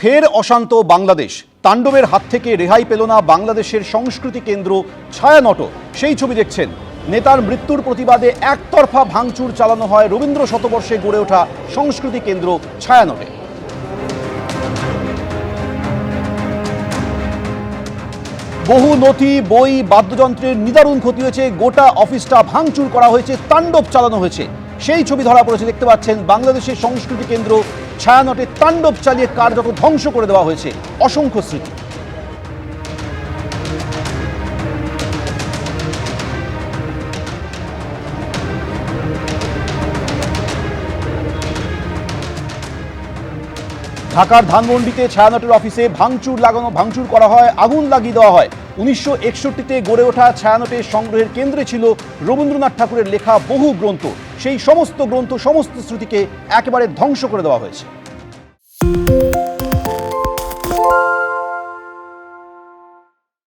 ফের অশান্ত বাংলাদেশ। তাণ্ডবের হাত থেকে রেহাই পেল না বাংলাদেশের সংস্কৃতি কেন্দ্র ছায়ানট। সেই ছবি দেখছেন। নেতার মৃত্যুর প্রতিবাদে একতরফা ভাঙচুর চালানো হয় রবীন্দ্র শতবর্ষে গড়ে ওঠা সংস্কৃতি কেন্দ্র ছায়ানটে। বহু নথি, বই, বাদ্যযন্ত্রের নিদারুণ ক্ষতি হয়েছে। গোটা অফিসটা ভাঙচুর করা হয়েছে, তাণ্ডব চালানো হয়েছে। সেই ছবি ধরা পড়েছে, দেখতে পাচ্ছেন। বাংলাদেশের সংস্কৃতি কেন্দ্র ছায়ানটে তাণ্ডব চালিয়ে কার্যত ধ্বংস করে দেওয়া হয়েছে অসংখ্য স্মৃতি। ঢাকার ধানমন্ডিতে ছায়ানটের অফিসে ভাঙচুর করা হয়, আগুন লাগিয়ে দেওয়া হয়। 1961-তে গড়ে ওঠা ছায়ানটের সংগ্রহের কেন্দ্রে ছিল রবীন্দ্রনাথ ঠাকুরের লেখা বহু গ্রন্থ। সেই সমস্ত গ্রন্থ, সমস্ত স্মৃতিকে একেবারে ধ্বংস করে দেওয়া হয়েছে।